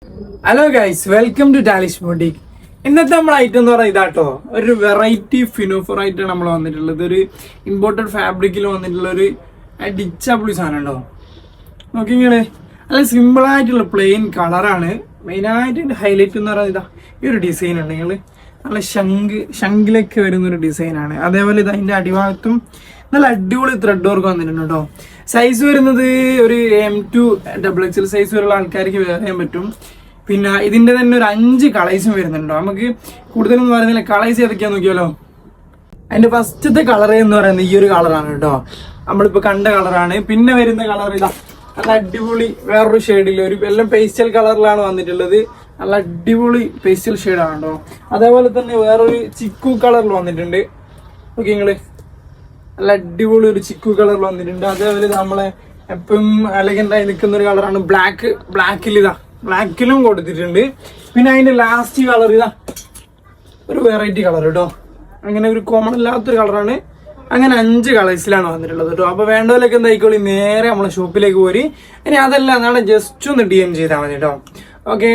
Hello guys, welcome to Talish boutique. ഇന്നത്തെ നമ്മൾ item എന്ന് പറയുന്നത് ഇതാട്ടോ, ഒരു വെറൈറ്റി ഫിനോഫർ ആയിട്ടാണ് നമ്മൾ വന്നിട്ടുള്ളത്. ഒരു ഇമ്പോർട്ടഡ് ഫാബ്രിക്കിൽ വന്നിട്ടുള്ള ഒരു ഡിച്ചബിളി സാധനം ഉണ്ടോ നോക്കിങ്ങള്. നല്ല സിമ്പിൾ ആയിട്ടുള്ള പ്ലെയിൻ കളറാണ്. മെയിനായിട്ട് ഹൈലൈറ്റ് എന്ന് പറയുന്നത് ഇതാ ഈ ഒരു ഡിസൈൻ ഉണ്ട്. നിങ്ങൾ നല്ല ശംഖിലൊക്കെ വരുന്നൊരു ഡിസൈനാണ്. അതേപോലെ ഇത് അതിൻ്റെ അടിഭാഗത്തും നല്ല അടിപൊളി ത്രെഡ് വർക്ക് വന്നിട്ടുണ്ട് കേട്ടോ. സൈസ് വരുന്നത് ഒരു M2XXL സൈസ് വരെയുള്ള ആൾക്കാർക്ക് വെയർ ചെയ്യാൻ പറ്റും. പിന്നെ ഇതിന്റെ തന്നെ ഒരു 5 കളേഴ്സും വരുന്നുണ്ടോ. നമുക്ക് കൂടുതലൊന്നും പറയുന്നില്ല, കളേഴ്സ് ഏതൊക്കെയാന്ന് നോക്കിയാലോ. അതിന്റെ ഫസ്റ്റത്തെ കളർ എന്ന് പറയുന്നത് ഈ ഒരു കളറാണ് കേട്ടോ, നമ്മളിപ്പോ കണ്ട കളറാണ്. പിന്നെ വരുന്ന കളർ ഇതാ നല്ല അടിപൊളി വേറൊരു ഷെയ്ഡിൽ ഒരു എല്ലാം പേസ്റ്റൽ കളറിലാണ് വന്നിട്ടുള്ളത്. നല്ല അടിപൊളി പേസ്റ്റൽ ഷെയ്ഡാണ് കേട്ടോ. അതേപോലെ തന്നെ വേറൊരു ചിക്കു കളറിൽ വന്നിട്ടുണ്ട്. ഓക്കെ, നിങ്ങള് നല്ല അടിപൊളി ഒരു ചിക്കു കളറിൽ വന്നിട്ടുണ്ട്. അതേപോലെ നമ്മളെ എപ്പോഴും എലഗൻ്റായി നിൽക്കുന്ന ഒരു കളറാണ് ബ്ലാക്കിലും കൊടുത്തിട്ടുണ്ട്. പിന്നെ അതിന്റെ ലാസ്റ്റ് കളർ ഇതാ ഒരു വെറൈറ്റി കളർ കേട്ടോ, അങ്ങനെ ഒരു കോമൺ ഇല്ലാത്തൊരു കളറാണ്. അങ്ങനെ 5 കളേഴ്സിലാണ് വന്നിട്ടുള്ളത് കേട്ടോ. അപ്പൊ വേണ്ടവരൊക്കെ എന്തായിക്കോളി, നേരെ നമ്മളെ ഷോപ്പിലേക്ക് പോരി. ഇനി അതല്ല നാളെ ജസ്റ്റ് ഒന്ന് DM ചെയ്താൽ മതി കേട്ടോ. ഓക്കെ.